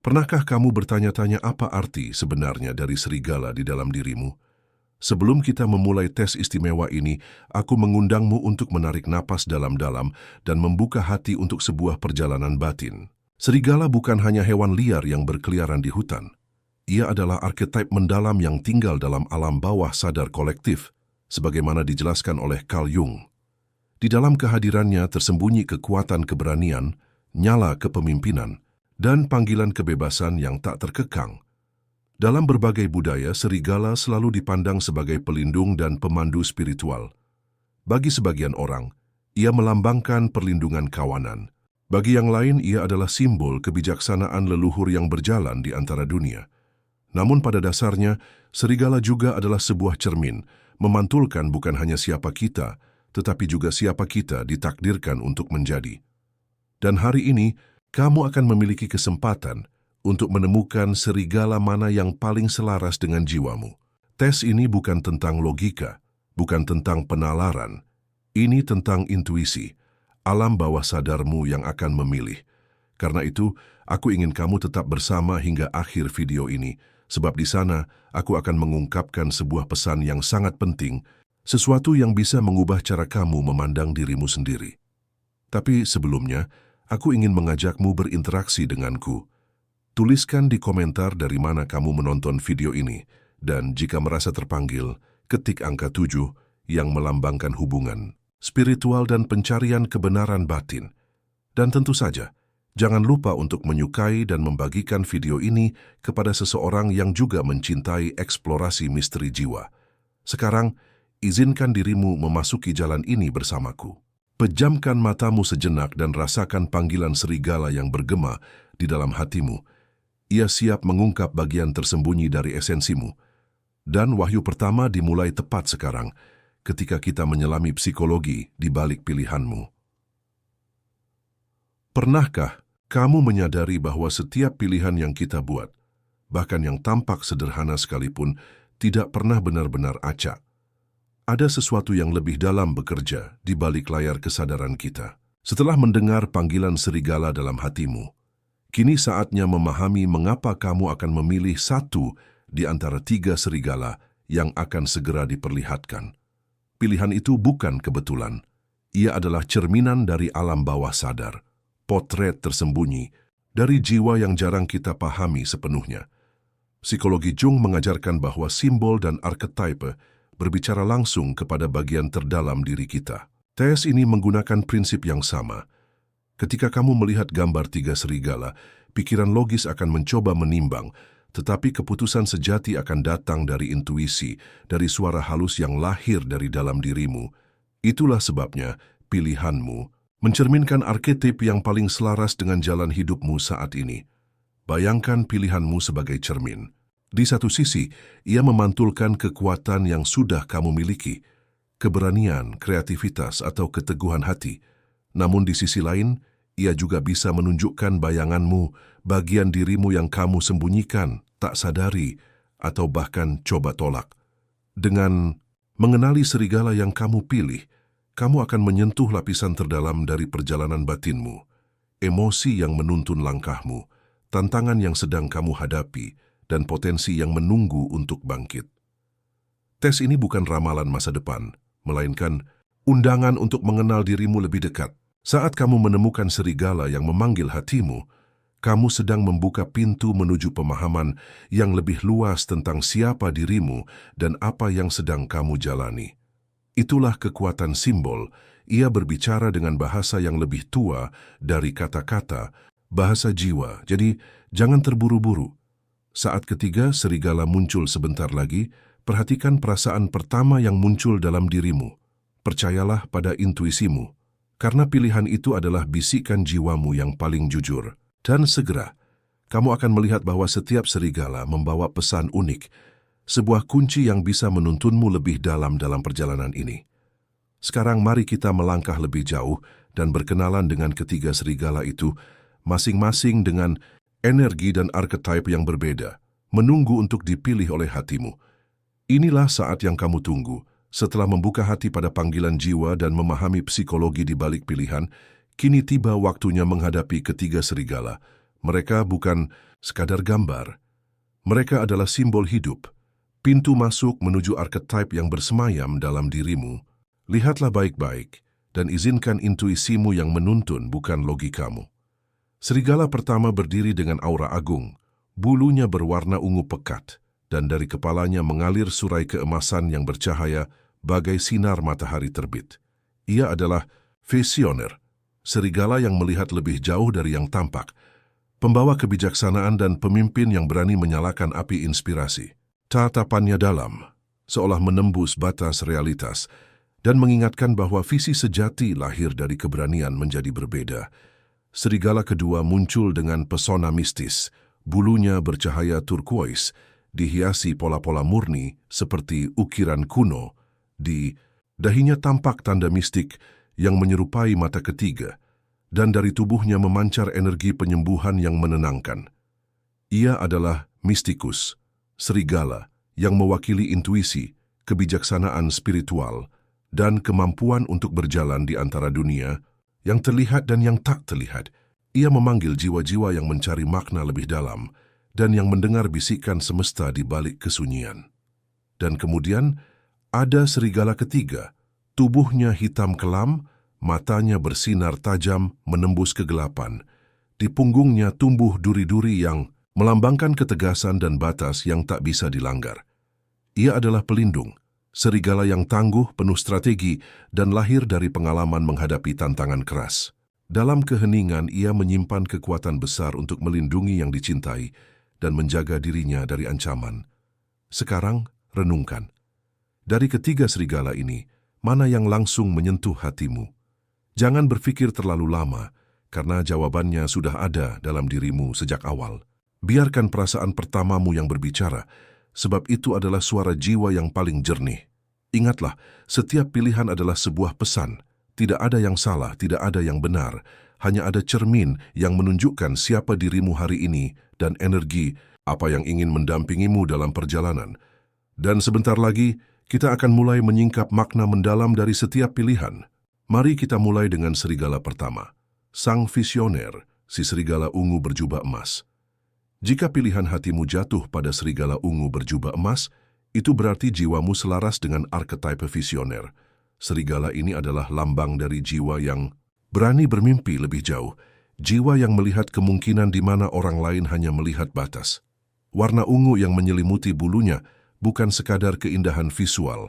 Pernahkah kamu bertanya-tanya apa arti sebenarnya dari serigala di dalam dirimu? Sebelum kita memulai tes istimewa ini, aku mengundangmu untuk menarik napas dalam-dalam dan membuka hati untuk sebuah perjalanan batin. Serigala bukan hanya hewan liar yang berkeliaran di hutan. Ia adalah archetype mendalam yang tinggal dalam alam bawah sadar kolektif, sebagaimana dijelaskan oleh Carl Jung. Di dalam kehadirannya tersembunyi kekuatan keberanian, nyala kepemimpinan, dan panggilan kebebasan yang tak terkekang. Dalam berbagai budaya, serigala selalu dipandang sebagai pelindung dan pemandu spiritual. Bagi sebagian orang, ia melambangkan perlindungan kawanan. Bagi yang lain, ia adalah simbol kebijaksanaan leluhur yang berjalan di antara dunia. Namun pada dasarnya, serigala juga adalah sebuah cermin, memantulkan bukan hanya siapa kita, tetapi juga siapa kita ditakdirkan untuk menjadi. Dan hari ini, kamu akan memiliki kesempatan untuk menemukan serigala mana yang paling selaras dengan jiwamu. Tes ini bukan tentang logika, bukan tentang penalaran. Ini tentang intuisi, alam bawah sadarmu yang akan memilih. Karena itu, aku ingin kamu tetap bersama hingga akhir video ini, sebab di sana aku akan mengungkapkan sebuah pesan yang sangat penting, sesuatu yang bisa mengubah cara kamu memandang dirimu sendiri. Tapi sebelumnya, aku ingin mengajakmu berinteraksi denganku. Tuliskan di komentar dari mana kamu menonton video ini, dan jika merasa terpanggil, ketik angka 7 yang melambangkan hubungan spiritual dan pencarian kebenaran batin. Dan tentu saja, jangan lupa untuk menyukai dan membagikan video ini kepada seseorang yang juga mencintai eksplorasi misteri jiwa. Sekarang, izinkan dirimu memasuki jalan ini bersamaku. Pejamkan matamu sejenak dan rasakan panggilan serigala yang bergema di dalam hatimu. Ia siap mengungkap bagian tersembunyi dari esensimu. Dan wahyu pertama dimulai tepat sekarang, ketika kita menyelami psikologi di balik pilihanmu. Pernahkah kamu menyadari bahwa setiap pilihan yang kita buat, bahkan yang tampak sederhana sekalipun, tidak pernah benar-benar acak? Ada sesuatu yang lebih dalam bekerja di balik layar kesadaran kita. Setelah mendengar panggilan serigala dalam hatimu, kini saatnya memahami mengapa kamu akan memilih satu di antara 3 serigala yang akan segera diperlihatkan. Pilihan itu bukan kebetulan. Ia adalah cerminan dari alam bawah sadar, potret tersembunyi dari jiwa yang jarang kita pahami sepenuhnya. Psikologi Jung mengajarkan bahwa simbol dan archetype berbicara langsung kepada bagian terdalam diri kita. Tes ini menggunakan prinsip yang sama. Ketika kamu melihat gambar 3 serigala, pikiran logis akan mencoba menimbang, tetapi keputusan sejati akan datang dari intuisi, dari suara halus yang lahir dari dalam dirimu. Itulah sebabnya pilihanmu mencerminkan arketip yang paling selaras dengan jalan hidupmu saat ini. Bayangkan pilihanmu sebagai cermin. Di satu sisi, ia memantulkan kekuatan yang sudah kamu miliki, keberanian, kreativitas, atau keteguhan hati. Namun di sisi lain, ia juga bisa menunjukkan bayanganmu, bagian dirimu yang kamu sembunyikan, tak sadari, atau bahkan coba tolak. Dengan mengenali serigala yang kamu pilih, kamu akan menyentuh lapisan terdalam dari perjalanan batinmu, emosi yang menuntun langkahmu, tantangan yang sedang kamu hadapi, dan potensi yang menunggu untuk bangkit. Tes ini bukan ramalan masa depan, melainkan undangan untuk mengenal dirimu lebih dekat. Saat kamu menemukan serigala yang memanggil hatimu, kamu sedang membuka pintu menuju pemahaman yang lebih luas tentang siapa dirimu dan apa yang sedang kamu jalani. Itulah kekuatan simbol. Ia berbicara dengan bahasa yang lebih tua dari kata-kata, bahasa jiwa. Jadi, jangan terburu-buru. Saat ketiga serigala muncul sebentar lagi, perhatikan perasaan pertama yang muncul dalam dirimu. Percayalah pada intuisimu, karena pilihan itu adalah bisikan jiwamu yang paling jujur. Dan segera, kamu akan melihat bahwa setiap serigala membawa pesan unik, sebuah kunci yang bisa menuntunmu lebih dalam perjalanan ini. Sekarang mari kita melangkah lebih jauh dan berkenalan dengan ketiga serigala itu, masing-masing dengan energi dan archetype yang berbeda, menunggu untuk dipilih oleh hatimu. Inilah saat yang kamu tunggu. Setelah membuka hati pada panggilan jiwa dan memahami psikologi di balik pilihan, kini tiba waktunya menghadapi ketiga serigala. Mereka bukan sekadar gambar. Mereka adalah simbol hidup, pintu masuk menuju archetype yang bersemayam dalam dirimu. Lihatlah baik-baik dan izinkan intuisimu yang menuntun, bukan logikamu. Serigala pertama berdiri dengan aura agung, bulunya berwarna ungu pekat, dan dari kepalanya mengalir surai keemasan yang bercahaya bagai sinar matahari terbit. Ia adalah visioner, serigala yang melihat lebih jauh dari yang tampak, pembawa kebijaksanaan dan pemimpin yang berani menyalakan api inspirasi. Tatapannya dalam, seolah menembus batas realitas, dan mengingatkan bahwa visi sejati lahir dari keberanian menjadi berbeda. Serigala kedua muncul dengan pesona mistis, bulunya bercahaya turquoise, dihiasi pola-pola murni seperti ukiran kuno. Di dahinya tampak tanda mistik yang menyerupai mata ketiga, dan dari tubuhnya memancar energi penyembuhan yang menenangkan. Ia adalah Mystikus, serigala yang mewakili intuisi, kebijaksanaan spiritual, dan kemampuan untuk berjalan di antara dunia yang terlihat dan yang tak terlihat. Ia memanggil jiwa-jiwa yang mencari makna lebih dalam dan yang mendengar bisikan semesta di balik kesunyian. Dan kemudian ada serigala ketiga, tubuhnya hitam kelam, matanya bersinar tajam menembus kegelapan. Di punggungnya tumbuh duri-duri yang melambangkan ketegasan dan batas yang tak bisa dilanggar. Ia adalah pelindung, serigala yang tangguh, penuh strategi, dan lahir dari pengalaman menghadapi tantangan keras. Dalam keheningan, ia menyimpan kekuatan besar untuk melindungi yang dicintai dan menjaga dirinya dari ancaman. Sekarang, renungkan. Dari ketiga serigala ini, mana yang langsung menyentuh hatimu? Jangan berpikir terlalu lama, karena jawabannya sudah ada dalam dirimu sejak awal. Biarkan perasaan pertamamu yang berbicara, sebab itu adalah suara jiwa yang paling jernih. Ingatlah, setiap pilihan adalah sebuah pesan. Tidak ada yang salah, tidak ada yang benar. Hanya ada cermin yang menunjukkan siapa dirimu hari ini dan energi apa yang ingin mendampingimu dalam perjalanan. Dan sebentar lagi, kita akan mulai menyingkap makna mendalam dari setiap pilihan. Mari kita mulai dengan serigala pertama. Sang visioner, si serigala ungu berjubah emas. Jika pilihan hatimu jatuh pada serigala ungu berjubah emas, itu berarti jiwamu selaras dengan archetype visioner. Serigala ini adalah lambang dari jiwa yang berani bermimpi lebih jauh, jiwa yang melihat kemungkinan di mana orang lain hanya melihat batas. Warna ungu yang menyelimuti bulunya bukan sekadar keindahan visual,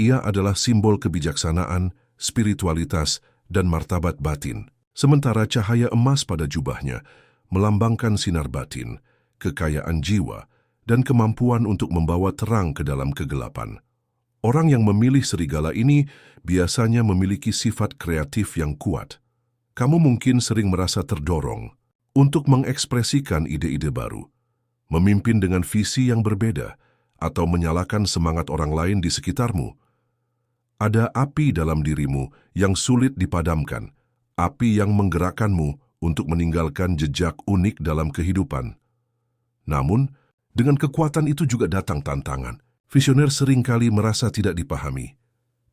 ia adalah simbol kebijaksanaan, spiritualitas, dan martabat batin. Sementara cahaya emas pada jubahnya melambangkan sinar batin, kekayaan jiwa, dan kemampuan untuk membawa terang ke dalam kegelapan. Orang yang memilih serigala ini biasanya memiliki sifat kreatif yang kuat. Kamu mungkin sering merasa terdorong untuk mengekspresikan ide-ide baru, memimpin dengan visi yang berbeda, atau menyalakan semangat orang lain di sekitarmu. Ada api dalam dirimu yang sulit dipadamkan, api yang menggerakkanmu untuk meninggalkan jejak unik dalam kehidupan. Namun, dengan kekuatan itu juga datang tantangan. Visioner seringkali merasa tidak dipahami.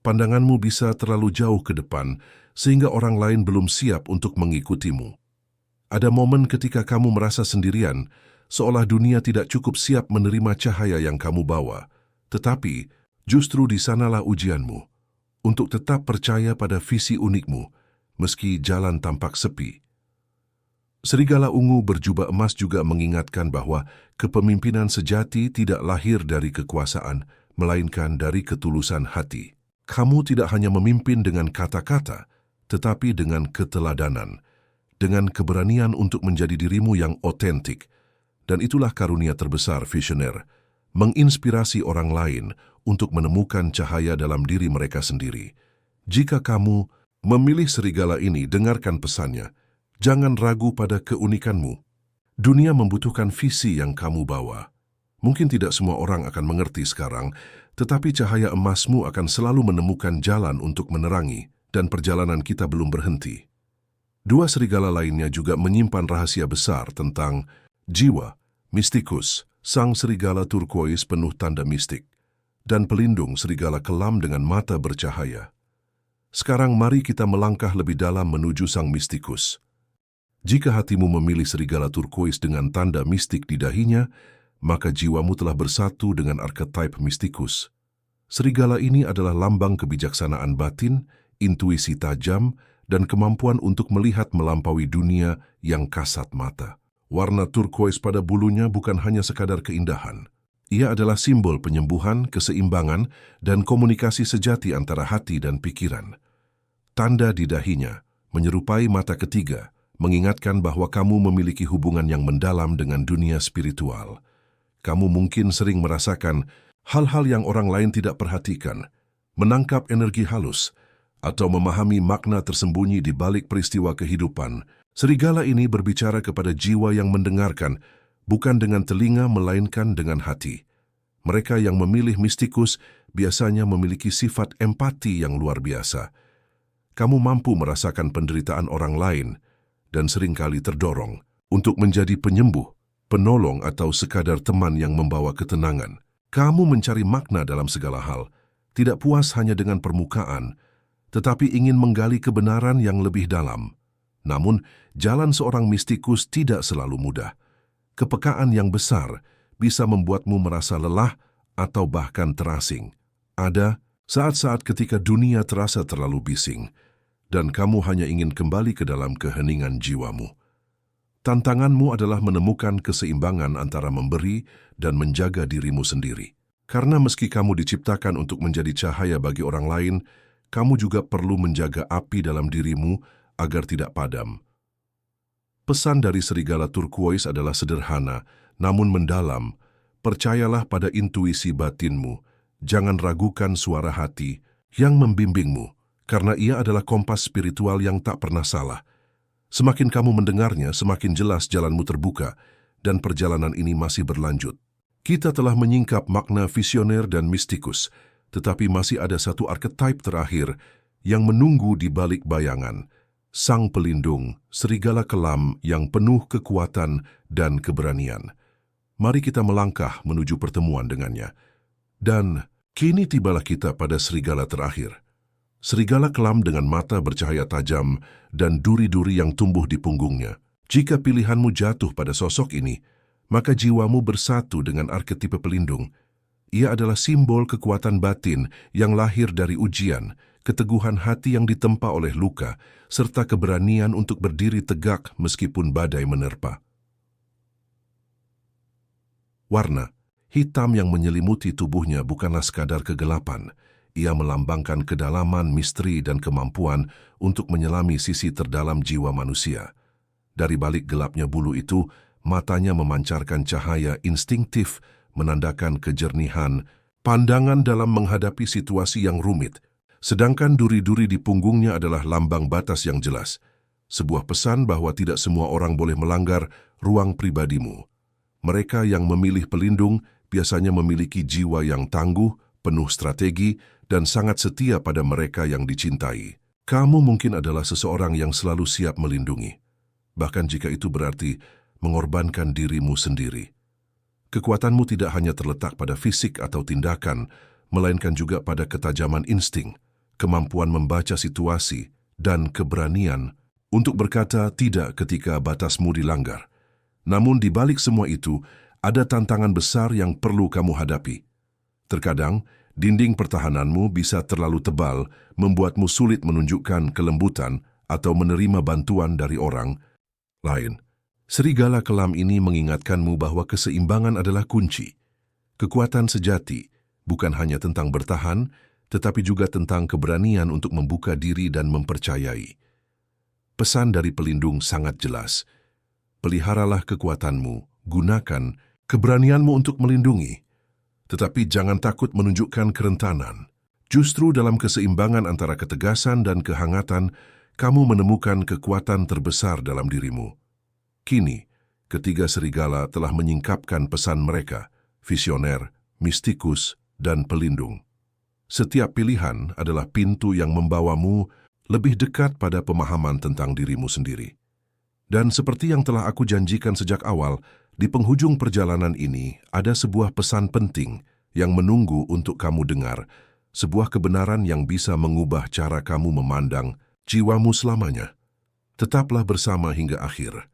Pandanganmu bisa terlalu jauh ke depan, sehingga orang lain belum siap untuk mengikutimu. Ada momen ketika kamu merasa sendirian, seolah dunia tidak cukup siap menerima cahaya yang kamu bawa. Tetapi, justru di sanalah ujianmu, untuk tetap percaya pada visi unikmu, meski jalan tampak sepi. Serigala ungu berjubah emas juga mengingatkan bahwa kepemimpinan sejati tidak lahir dari kekuasaan, melainkan dari ketulusan hati. Kamu tidak hanya memimpin dengan kata-kata, tetapi dengan keteladanan, dengan keberanian untuk menjadi dirimu yang otentik. Dan itulah karunia terbesar visioner, menginspirasi orang lain untuk menemukan cahaya dalam diri mereka sendiri. Jika kamu memilih serigala ini, dengarkan pesannya. Jangan ragu pada keunikanmu. Dunia membutuhkan visi yang kamu bawa. Mungkin tidak semua orang akan mengerti sekarang, tetapi cahaya emasmu akan selalu menemukan jalan untuk menerangi, dan perjalanan kita belum berhenti. Dua serigala lainnya juga menyimpan rahasia besar tentang jiwa, Mystikus, sang serigala turquoise penuh tanda mistik, dan pelindung serigala kelam dengan mata bercahaya. Sekarang mari kita melangkah lebih dalam menuju sang Mystikus. Jika hatimu memilih serigala turkois dengan tanda mistik di dahinya, maka jiwamu telah bersatu dengan archetype mystikus. Serigala ini adalah lambang kebijaksanaan batin, intuisi tajam, dan kemampuan untuk melihat melampaui dunia yang kasat mata. Warna turkois pada bulunya bukan hanya sekadar keindahan. Ia adalah simbol penyembuhan, keseimbangan, dan komunikasi sejati antara hati dan pikiran. Tanda di dahinya menyerupai mata ketiga, mengingatkan bahwa kamu memiliki hubungan yang mendalam dengan dunia spiritual. Kamu mungkin sering merasakan hal-hal yang orang lain tidak perhatikan, menangkap energi halus, atau memahami makna tersembunyi di balik peristiwa kehidupan. Serigala ini berbicara kepada jiwa yang mendengarkan, bukan dengan telinga melainkan dengan hati. Mereka yang memilih mistikus biasanya memiliki sifat empati yang luar biasa. Kamu mampu merasakan penderitaan orang lain, dan seringkali terdorong untuk menjadi penyembuh, penolong atau sekadar teman yang membawa ketenangan. Kamu mencari makna dalam segala hal, tidak puas hanya dengan permukaan, tetapi ingin menggali kebenaran yang lebih dalam. Namun, jalan seorang mistikus tidak selalu mudah. Kepekaan yang besar bisa membuatmu merasa lelah atau bahkan terasing. Ada saat-saat ketika dunia terasa terlalu bising, dan kamu hanya ingin kembali ke dalam keheningan jiwamu. Tantanganmu adalah menemukan keseimbangan antara memberi dan menjaga dirimu sendiri. Karena meski kamu diciptakan untuk menjadi cahaya bagi orang lain, kamu juga perlu menjaga api dalam dirimu agar tidak padam. Pesan dari serigala turkois adalah sederhana, namun mendalam. Percayalah pada intuisi batinmu. Jangan ragukan suara hati yang membimbingmu, karena ia adalah kompas spiritual yang tak pernah salah. Semakin kamu mendengarnya, semakin jelas jalanmu terbuka, dan perjalanan ini masih berlanjut. Kita telah menyingkap makna visioner dan mistikus, tetapi masih ada satu archetype terakhir yang menunggu di balik bayangan. Sang pelindung, serigala kelam yang penuh kekuatan dan keberanian. Mari kita melangkah menuju pertemuan dengannya. Dan kini tibalah kita pada serigala terakhir. Serigala kelam dengan mata bercahaya tajam dan duri-duri yang tumbuh di punggungnya. Jika pilihanmu jatuh pada sosok ini, maka jiwamu bersatu dengan arketipe pelindung. Ia adalah simbol kekuatan batin yang lahir dari ujian, keteguhan hati yang ditempa oleh luka, serta keberanian untuk berdiri tegak meskipun badai menerpa. Warna hitam yang menyelimuti tubuhnya bukanlah sekadar kegelapan. Ia melambangkan kedalaman, misteri, dan kemampuan untuk menyelami sisi terdalam jiwa manusia. Dari balik gelapnya bulu itu, matanya memancarkan cahaya instinktif, menandakan kejernihan, pandangan dalam menghadapi situasi yang rumit. Sedangkan duri-duri di punggungnya adalah lambang batas yang jelas. Sebuah pesan bahwa tidak semua orang boleh melanggar ruang pribadimu. Mereka yang memilih pelindung biasanya memiliki jiwa yang tangguh, penuh strategi, dan sangat setia pada mereka yang dicintai. Kamu mungkin adalah seseorang yang selalu siap melindungi, bahkan jika itu berarti mengorbankan dirimu sendiri. Kekuatanmu tidak hanya terletak pada fisik atau tindakan, melainkan juga pada ketajaman insting, kemampuan membaca situasi, dan keberanian untuk berkata tidak ketika batasmu dilanggar. Namun di balik semua itu, ada tantangan besar yang perlu kamu hadapi. Terkadang, dinding pertahananmu bisa terlalu tebal, membuatmu sulit menunjukkan kelembutan atau menerima bantuan dari orang lain. Serigala kelam ini mengingatkanmu bahwa keseimbangan adalah kunci. Kekuatan sejati bukan hanya tentang bertahan, tetapi juga tentang keberanian untuk membuka diri dan mempercayai. Pesan dari pelindung sangat jelas. Peliharalah kekuatanmu, gunakan keberanianmu untuk melindungi. Tetapi jangan takut menunjukkan kerentanan. Justru dalam keseimbangan antara ketegasan dan kehangatan, kamu menemukan kekuatan terbesar dalam dirimu. Kini, ketiga serigala telah menyingkapkan pesan mereka, visioner, mistikus, dan pelindung. Setiap pilihan adalah pintu yang membawamu lebih dekat pada pemahaman tentang dirimu sendiri. Dan seperti yang telah aku janjikan sejak awal, di penghujung perjalanan ini ada sebuah pesan penting yang menunggu untuk kamu dengar, sebuah kebenaran yang bisa mengubah cara kamu memandang jiwamu selamanya. Tetaplah bersama hingga akhir.